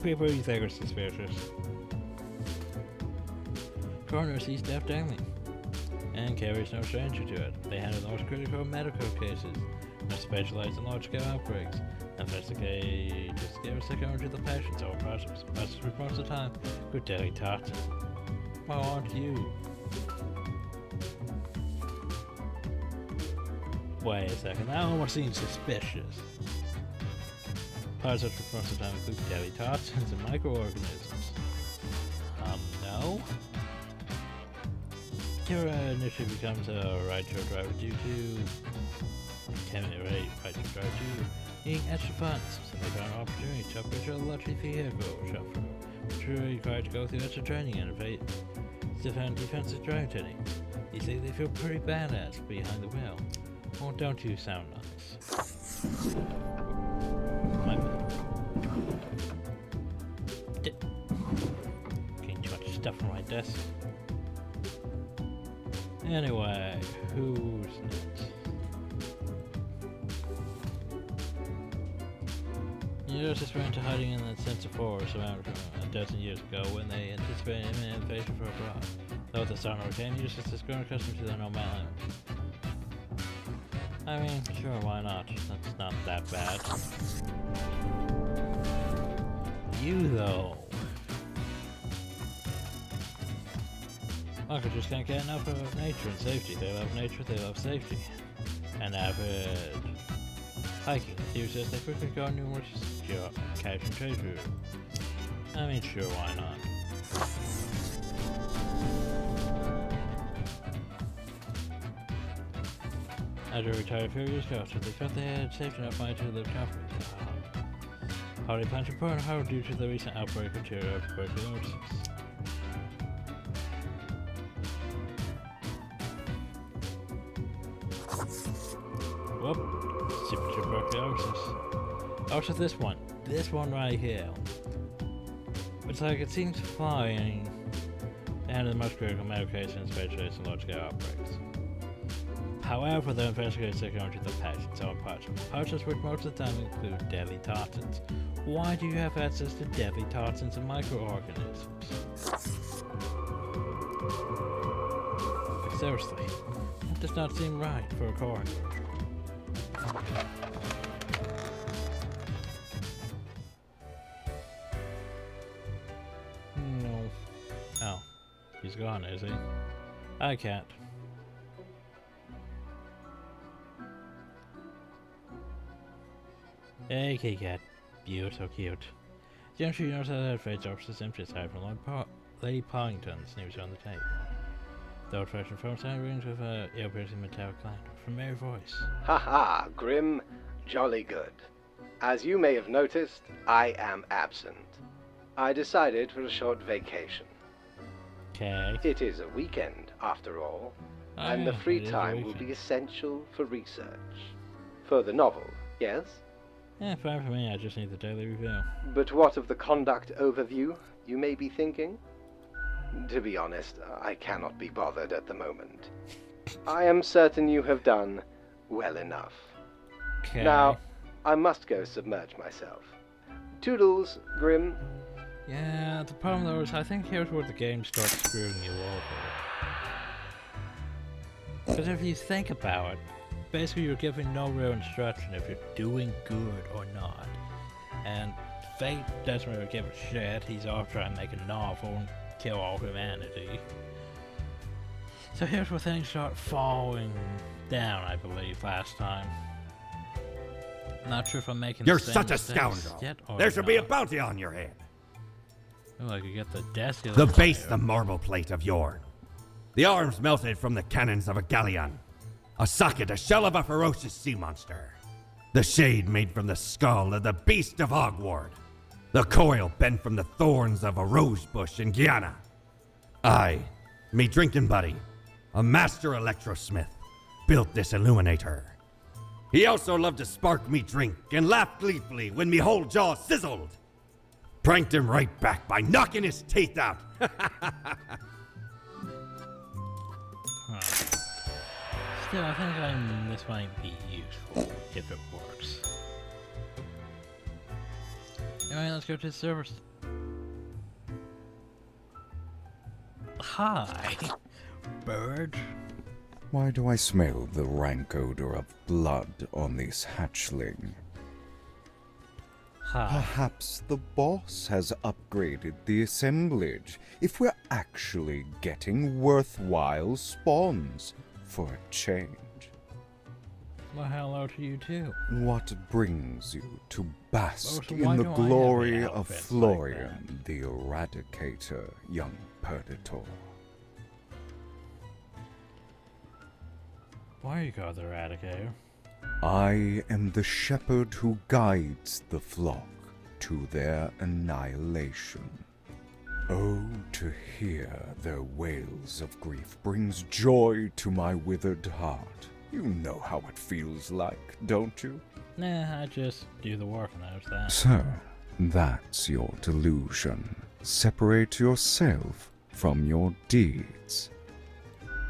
people you think are suspicious. Coroner sees death daily. and Carrie is no stranger to it. They handle the most critical medical cases, and specialize in large-scale outbreaks, and investigate the scary psychology of the patients or process. Most of the time, good daily tartan. Well, aren't you? Wait a second, that almost seems suspicious. Parts of the time include daily toxins and microorganisms. No? Kira initially becomes a rideshare driver due to needing extra funds, so they found an opportunity to upgrade her luxury vehicle chauffeur, which will require to go through extra training and defensive driving techniques. You see, they feel pretty badass behind the wheel. Well, don't you sound nice? My bad. Getting too much stuff on my desk. Anyway, who's next? Unidos just went into hiding in the Sensor Forest around a dozen years ago when they anticipated imminent invasion from abroad. Though the sun overcame, Unidos has grown accustomed to their normal element. I mean, sure, why not? That's not that bad. You, though. Michael just can't get enough of nature and safety. They love nature, they love safety. And avid hiking. Theo says they frequently go on numerous cache and trade routes. I mean, sure, why not? After retired a few years ago, so they felt they had saved enough money to live comfortably. How they plan to burn hard due to the recent outbreak of tuberculosis. Whoop, super tuberculosis. Also this one right here. It's like it seems fine and the most critical medication specialists in large-scale outbreaks. However, the investigators are going to the patient's own parchment. Parchments which most of the time include deadly toxins. Why do you have access to deadly toxins and microorganisms? Like, seriously, that does not seem right for a coroner. No. Oh, he's gone, is he? I can't. Hey, kitty cat. You're so cute. Young she knows how to freight officers empty aside from Lady Parrington's news on the tape. The old-fashioned phone sign rings with a ear-piercing metallic clangor from Mary's voice. Ha, Grim. Jolly good. As you may have noticed, I am absent. I decided for a short vacation. Okay. It is a weekend, after all, and the free time will be essential for research. For the novel, yes? Yeah, fine for me, I just need the daily review. But what of the conduct overview, you may be thinking? To be honest, I cannot be bothered at the moment. I am certain you have done well enough. Okay. Now, I must go submerge myself. Toodles, Grim. Yeah, the problem though is I think here's where the game starts screwing you over. Because if you think about it, basically you're given no real instruction if you're doing good or not. And Fate doesn't really give a shit, he's off trying to make a novel and kill all humanity. So here's where things start falling down, I believe, last time. Not sure if I'm making You're the same such a mistakes scoundrel. yet or There should be a not. bounty on your head. Oh, I could get the desk. The base, the marble plate of Yorn. The arms melted from the cannons of a galleon. A socket, a shell of a ferocious sea monster. The shade made from the skull of the beast of Hogward. The coil bent from the thorns of a rose bush in Guyana. I, me drinking buddy, a master electrosmith, built this illuminator. He also loved to spark me drink and laughed gleefully when me whole jaw sizzled. Pranked him right back by knocking his teeth out. Still, I think this might be useful if it works. Alright, let's go to the servers. Hi, bird. Why do I smell the rank odor of blood on this hatchling? Perhaps the boss has upgraded the assemblage if we're actually getting worthwhile spawns for a change. Well, hello to you too. What brings you to bask Oh, so why in the do I have glory the of outfits Florian like the Eradicator, young Predator? Why are you called the Eradicator? I am the shepherd who guides the flock to their annihilation. Oh, to hear their wails of grief brings joy to my withered heart. You know how it feels like, don't you? Nah, I just do the work and that's that. So, that's your delusion. Separate yourself from your deeds.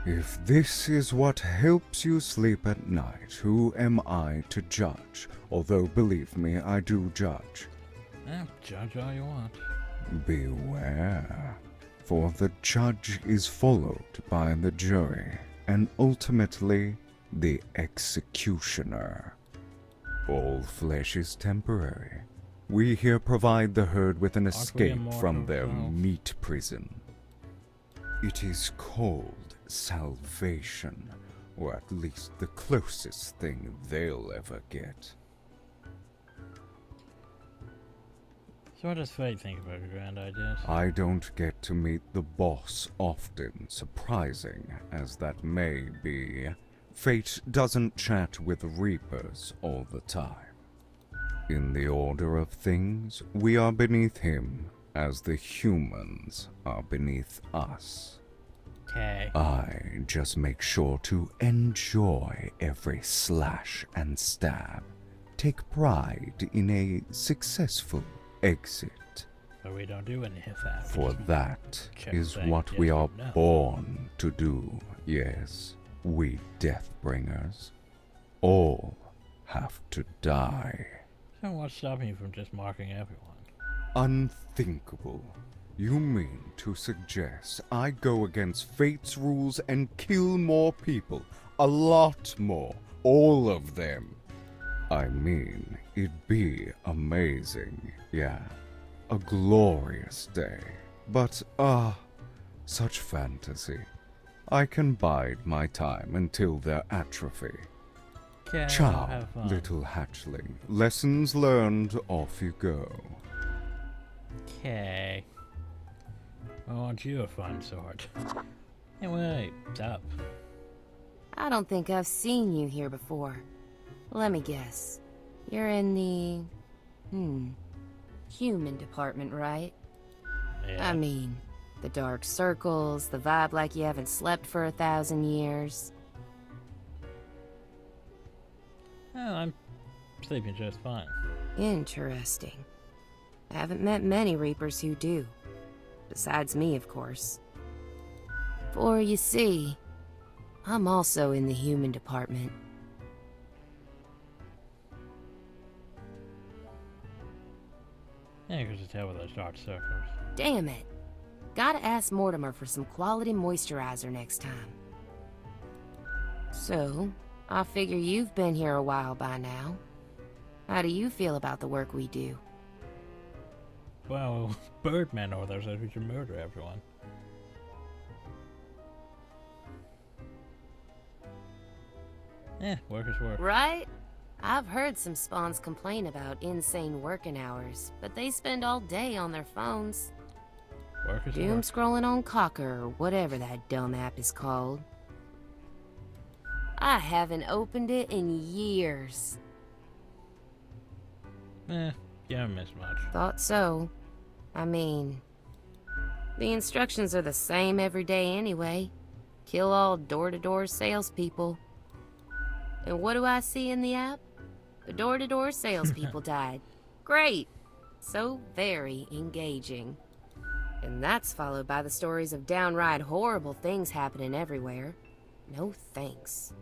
If this is what helps you sleep at night, who am I to judge? Although, believe me, I do judge. Judge all you want. Beware, for the judge is followed by the jury, and ultimately the executioner. All flesh is temporary. We here provide the herd with an escape from their meat prison. It is called salvation, or at least the closest thing they'll ever get. So what does Fate think about your grand ideas? I don't get to meet the boss often, surprising as that may be. Fate doesn't chat with Reapers all the time. In the order of things, we are beneath him, as the humans are beneath us. Okay. I just make sure to enjoy every slash and stab. Take pride in a successful exit. But we don't do any of that. For that check is things, what yes we or are no. born to do, yes. We Deathbringers all have to die. So what's stopping you from just marking everyone? Unthinkable. You mean to suggest I go against fate's rules and kill more people? A lot more. All of them. I mean, it'd be amazing, yeah. A glorious day. But, such fantasy. I can bide my time until their atrophy. Okay, Ciao, have fun. little hatchling. Lessons learned, off you go. Okay. I want you a fun sword. Hey, wait, what's up? I don't think I've seen you here before. Let me guess. You're in the... human department, right? Yeah. I mean, the dark circles, the vibe like you haven't slept for 1,000 years. Oh, I'm sleeping just fine. Interesting. I haven't met many Reapers who do. Besides me, of course. For you see, I'm also in the human department. Yeah, because you tell with those dark circles. Damn it. Gotta ask Mortimer for some quality moisturizer next time. So, I figure you've been here a while by now. How do you feel about the work we do? Well, Birdman over there says we should murder everyone. Work is work. Right? I've heard some spawns complain about insane working hours, but they spend all day on their phones. Work is Doom work. scrolling on Cocker or whatever that dumb app is called. I haven't opened it in years. You don't miss much. Thought so. I mean, the instructions are the same every day anyway. Kill all door-to-door salespeople. And what do I see in the app? The door-to-door salespeople died. Great! So very engaging. And that's followed by the stories of downright horrible things happening everywhere. No thanks.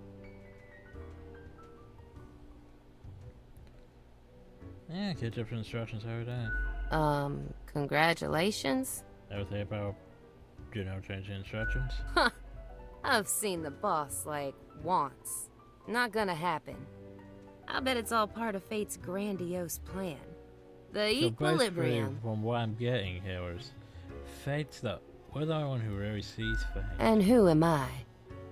Yeah, get different instructions every day. Congratulations? Ever think about, changing instructions? I've seen the boss, like, once. Not gonna happen. I bet it's all part of Fate's grandiose plan. The So basically, equilibrium. from what I'm getting here is, Fate's we're the only one who really sees Fate. And who am I?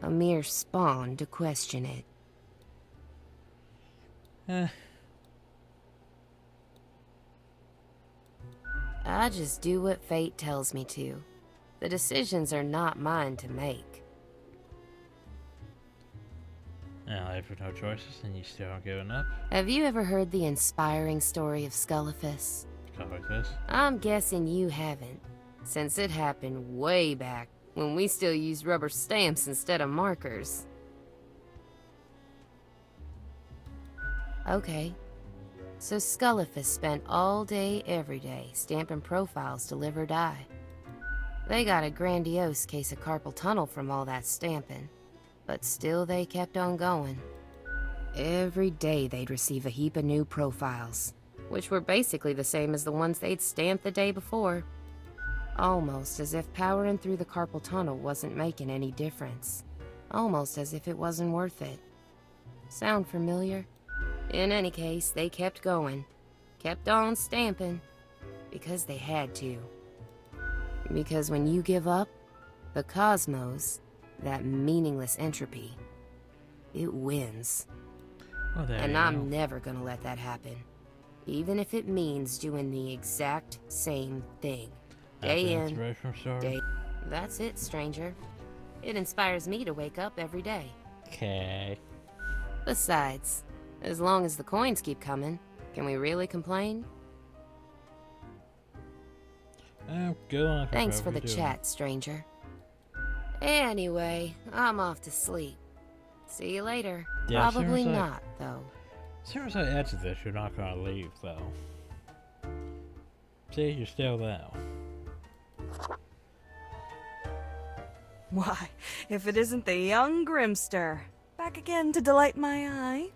A mere spawn to question it. I just do what Fate tells me to. The decisions are not mine to make. Now, if with no choices, and you still aren't giving up, Have you ever heard the inspiring story of Scullifus? stuff like this. I'm guessing you haven't, since it happened way back when we still used rubber stamps instead of markers. Okay. So Scullifus spent all day, every day, stamping profiles to live or die. They got a grandiose case of carpal tunnel from all that stamping, but still they kept on going. Every day they'd receive a heap of new profiles, which were basically the same as the ones they'd stamped the day before. Almost as if powering through the carpal tunnel wasn't making any difference. Almost as if it wasn't worth it. Sound familiar? In any case, they kept going. Kept on stamping. Because they had to. Because when you give up, the cosmos, that meaningless entropy, it wins. Well, there And you I'm go. never gonna let that happen. Even if it means doing the exact same thing. That's Day an in, inspirational story. day. That's it, stranger. It inspires me to wake up every day. Okay. Besides, as long as the coins keep coming, can we really complain? Go on. Thanks for whatever the you're doing. chat, stranger. Anyway, I'm off to sleep. See you later. Yeah, Probably seriously. not, though. As soon as I edit this, you're not gonna leave, though. See, you're still there. Why, if it isn't the young Grimster. Back again to delight my eye.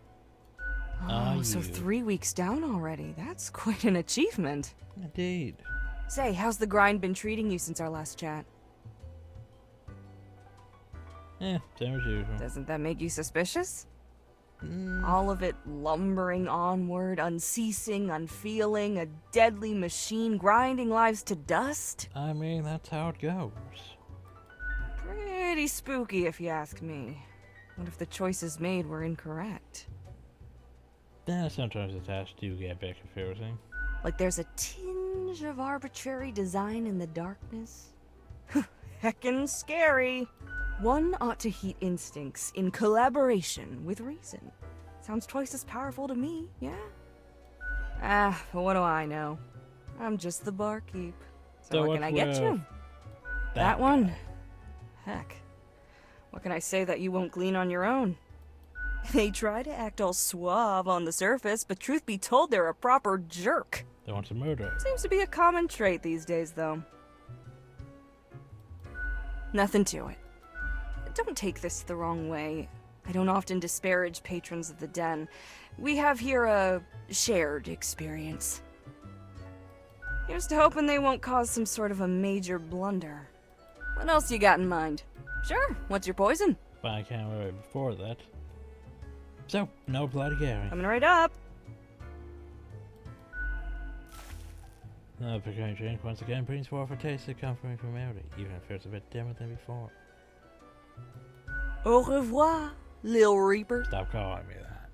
Ah, Oh, so you. 3 weeks down already. That's quite an achievement. Indeed. Say, how's the grind been treating you since our last chat? Same as usual. Doesn't that make you suspicious? Mm, All of it lumbering onward, unceasing, unfeeling, a deadly machine grinding lives to dust? I mean, that's how it goes. Pretty spooky, if you ask me. What if the choices made were incorrect? Yeah, sometimes the tasks do get a bit confusing. Like there's a tinge of arbitrary design in the darkness? Heckin' scary. One ought to heed instincts in collaboration with reason. Sounds twice as powerful to me, yeah? Ah, but what do I know? I'm just the barkeep. So what can I get you? That one? guy. Heck. What can I say that you won't glean on your own? They try to act all suave on the surface, but truth be told, they're a proper jerk. They want to murder. Seems to be a common trait these days, though. Nothing to it. Don't take this the wrong way. I don't often disparage patrons of the den. We have here a shared experience. Here's to hoping they won't cause some sort of a major blunder. What else you got in mind? Sure, what's your poison? But I can't remember before that. So, no bloody Gary. Coming right up. No, becoming drink once again brings forth a taste of comforting familiarity, even if it's a bit dimmer than before. Au revoir, Lil Reaper. Stop calling me that.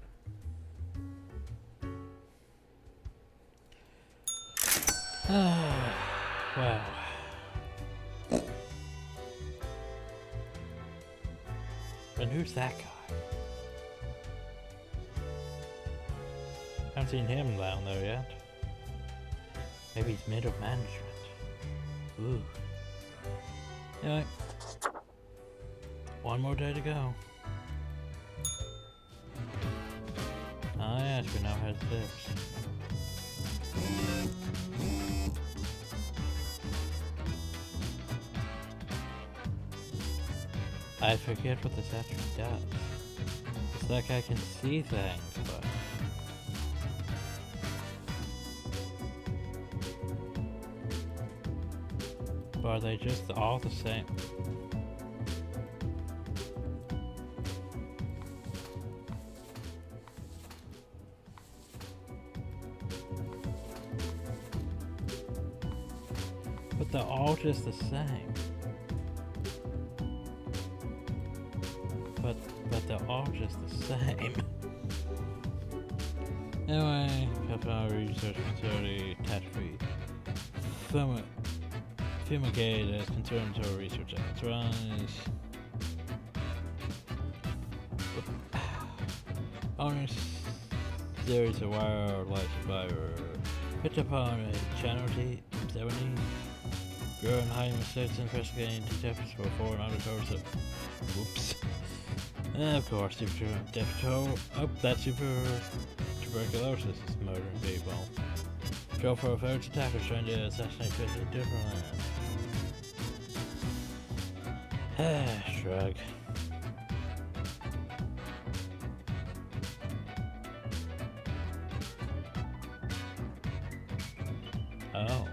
Wow. And who's that guy? Haven't seen him down there yet. Maybe he's middle management. Ooh. Anyway. One more day to go. Ah yes, we now has this. I forget what this actually does. It's like I can see things, but... But are they just all the same? But they're all just the same. But they're all just the same. Anyway, Pepper Research Facility, Tax-Free. Fumigate as conservatory research efforts rise. Owning series of wildlife survivor. Picked up on a channel 70. Growing hiding mistakes investigating detectives for foreign undercover stuff. Whoops. And of course, that's super tuberculosis is murdering people. Show for a third attacker trying to assassinate President Different. Shrug. Oh.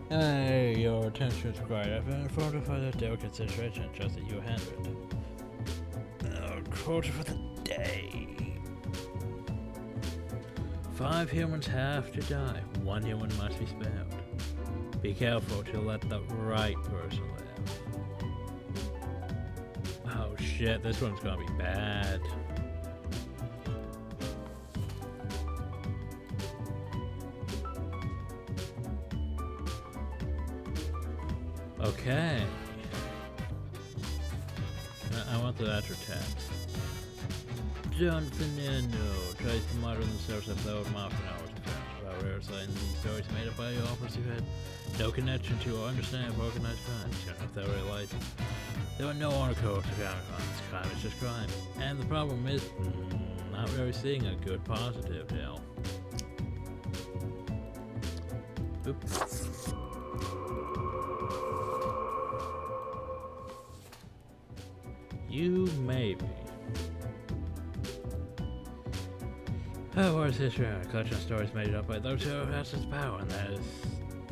Hey, your attention is required. I've been informed of a delicate situation. Trust that you handle it. Quota for the day. 5 humans have to die. 1 human must be spared. Be careful to let the right person live. Oh shit, this one's gonna be bad. Okay. I want the after text. John Fernando tries to model themselves as loud mouth hours of friends about rare signs and stories made up by authors who had no connection to or understanding of organized crime. You don't know if they were realized. There were no articles to comment on this crime, it's just crime. And the problem is, not really seeing a good positive hill. Oops. You maybe. What is history? A collection of stories made up by those who have access to power, and that is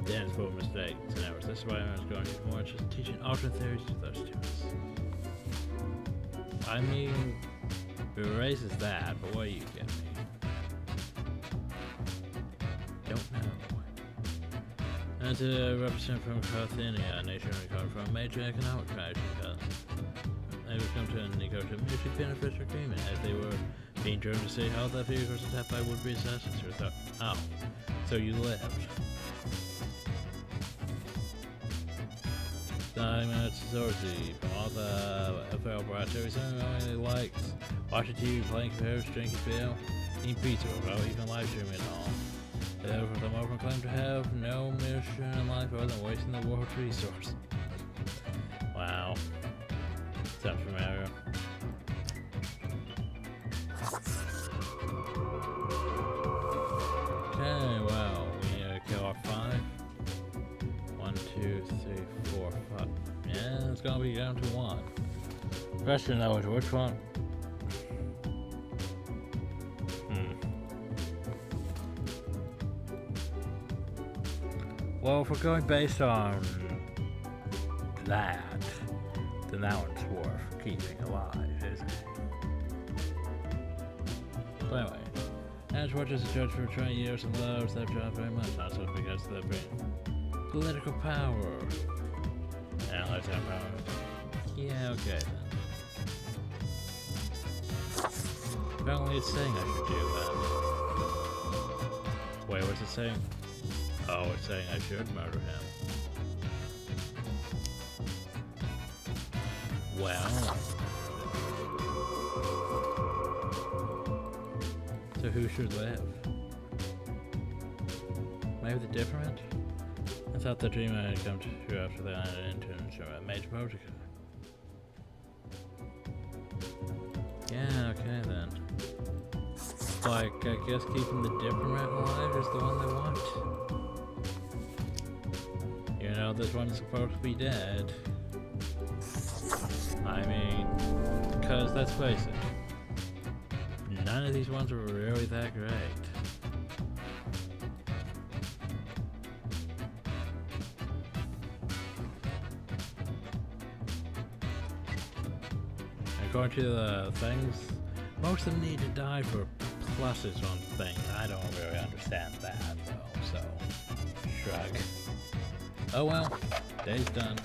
then full of mistakes and errors. This is why I was going to do more just teaching alternate theories to those students. I mean, it erases that, but what do you get me? Don't know. And to represent from Carthenia, a nation recovered from a major economic crash, they would come to a negotiated mutually beneficial agreement as they were being driven to see how the vehicles attacked by would-be assassins. Oh, so you lived. 9 minutes of Zorzy from all the FL broadcasts only likes watching TV, playing computers, drinking beer, eating pizza without even live streaming at all. Therefore, some often claim to have no mission in life other than wasting the world's resource. Wow. Sounds familiar. Okay, well, we need to kill our 5. 1, 2, 3, 4, 5. Yeah, it's gonna be down to 1. Question though is which one? Well, if we're going based on that, then that one's worth keeping alive, isn't it? But anyway, as much as a judge for 20 years and loves that job very much, not so because they bring political power. And lifetime power. Yeah, okay then. Apparently it's saying I should do that. Wait, what's it saying? Oh, it's saying I should murder him. Well. So who should live? Maybe the different? I thought the dream had come true after they landed into a major protocol. Yeah, okay then. Like, I guess keeping the different alive is the one they want. You know, this one's supposed to be dead. I mean, because let's face it, none of these ones are really that great. According to the things, most of them need to die for pluses on things. I don't really understand that, though, so shrug. Oh well, day's done.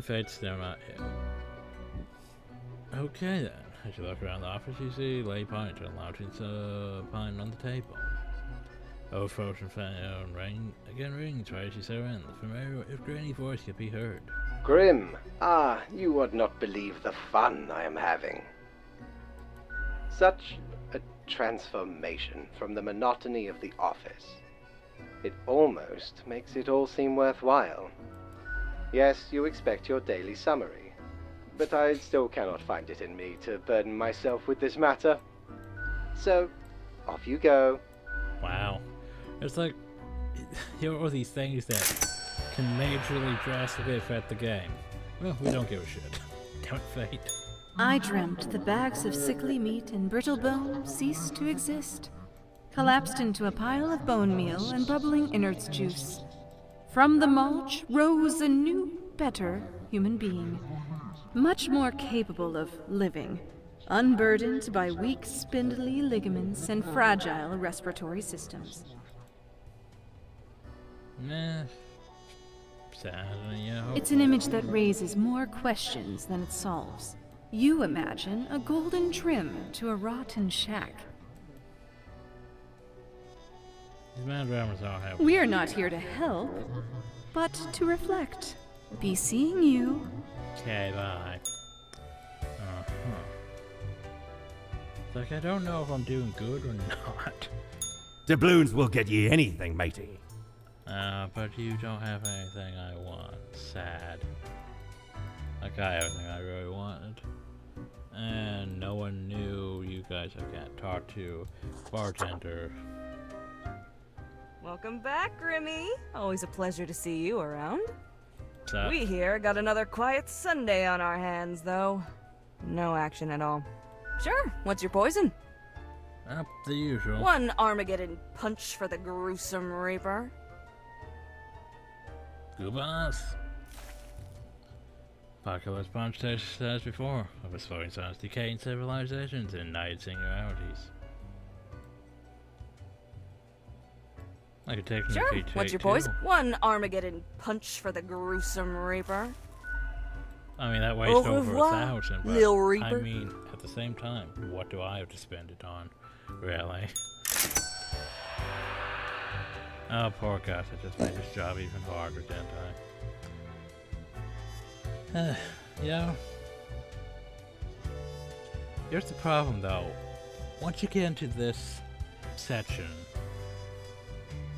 Fate's still not here. Okay then, as you look around the office, you see Lady Ponytail lounging pine on the table. Old frozen phone rings right as you stare in. The familiar, if grainy voice can be heard. Grim, you would not believe the fun I am having. Such a transformation from the monotony of the office. It almost makes it all seem worthwhile. Yes, you expect your daily summary, but I still cannot find it in me to burden myself with this matter. So, off you go. Wow. It's like, here are all these things that can majorly drastically affect the game. Well, we don't give a shit. Damn it, Fate. I dreamt the bags of sickly meat and brittle bone ceased to exist, collapsed into a pile of bone meal and bubbling innards juice. From the mulch rose a new, better human being, much more capable of living, unburdened by weak, spindly ligaments and fragile respiratory systems. Nah. Sad, yeah. It's an image that raises more questions than it solves. You imagine a golden trim to a rotten shack. These melodramas all have. We're not here to help, but to reflect. Be seeing you. Okay, bye. It's like, I don't know if I'm doing good or not. Doubloons will get ye anything, matey. But you don't have anything I want. Sad. I got everything I really wanted. And no one knew you guys I can't talk to. Bartender. Welcome back, Grimmy. Always a pleasure to see you around. So, We here got another quiet Sunday on our hands, though. No action at all. Sure, what's your poison? the usual. One Armageddon punch for the gruesome Reaper. Good boss. Apocalypse Punch tastes as before, of exploring science, decaying civilizations, and night singularities. I could technically Sure, take what's your two. poison? One Armageddon punch for the gruesome Reaper. I mean, that waste Au over revoir, 1,000, but Lil I Reaper. mean, at the same time, what do I have to spend it on? Really? Oh, poor Gus, I just made this job even harder, didn't I? Yeah. Here's the problem, though. Once you get into this section,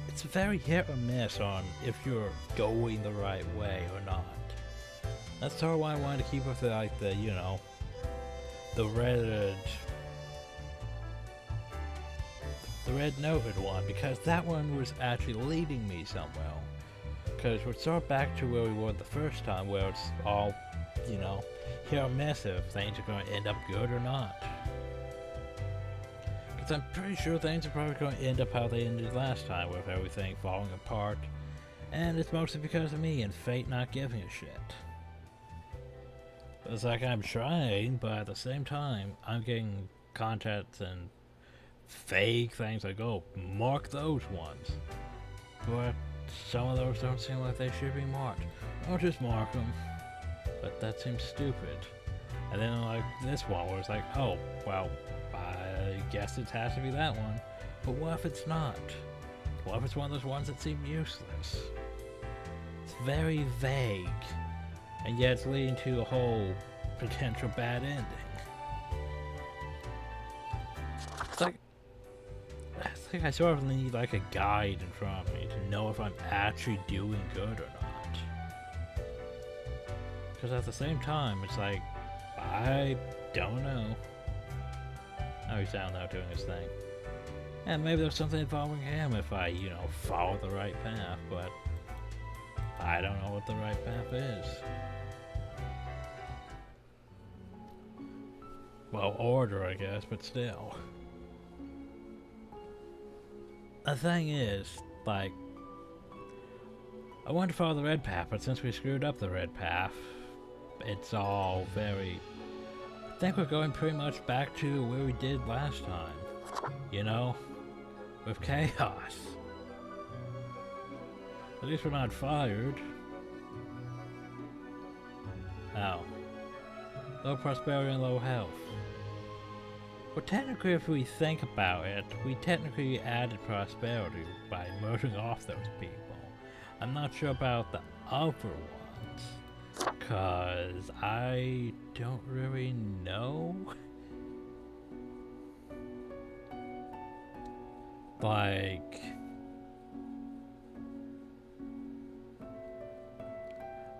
it's very hit or miss on if you're going the right way or not. That's sort of why I wanted to keep with the, like, the, you know, the red noted one, because that one was actually leading me somewhere. Because we're sort of back to where we were the first time, where it's all, you know, hit or miss if things are going to end up good or not. Because I'm pretty sure things are probably going to end up how they ended last time, with everything falling apart. And it's mostly because of me and fate not giving a shit. It's like I'm trying, but at the same time, I'm getting contacts and fake things like, oh, mark those ones. But some of those don't seem like they should be marked. I'll just mark them. But that seems stupid. And then like this one where it's like, oh, well, I guess it has to be that one. But what if it's not? What if it's one of those ones that seem useless? It's very vague. And yet it's leading to a whole potential bad ending. It's like I sort of need like a guide in front of me to know if I'm actually doing good or not. Because at the same time, it's like, I don't know. Oh, he's down now doing his thing. And maybe there's something involving him if I, you know, follow the right path, but I don't know what the right path is. Well, order, I guess, but still. The thing is, like, I wanted to follow the red path, but since we screwed up the red path, it's all very... I think we're going pretty much back to where we did last time. You know? With chaos. At least we're not fired. Oh. Low prosperity and low health. Well, technically, if we think about it, we technically added prosperity by murdering off those people. I'm not sure about the other ones, cause I don't really know. Like...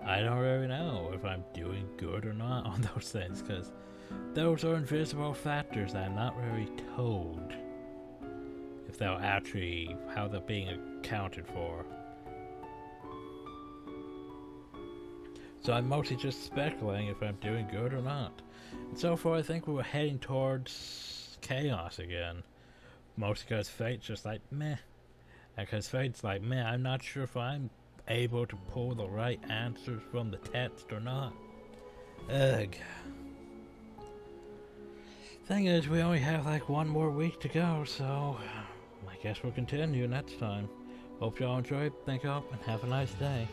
I don't really know if I'm doing good or not on those things, because those are invisible factors that I'm not really told if they're actually, how they're being accounted for. So I'm mostly just speculating if I'm doing good or not. And so far I think we were heading towards chaos again. Mostly because Fate's just like, meh. And because Fate's like, meh, I'm not sure if I'm able to pull the right answers from the text or not. Ugh. Thing is, we only have like one more week to go, so I guess we'll continue next time. Hope y'all enjoyed, thank y'all, and have a nice day.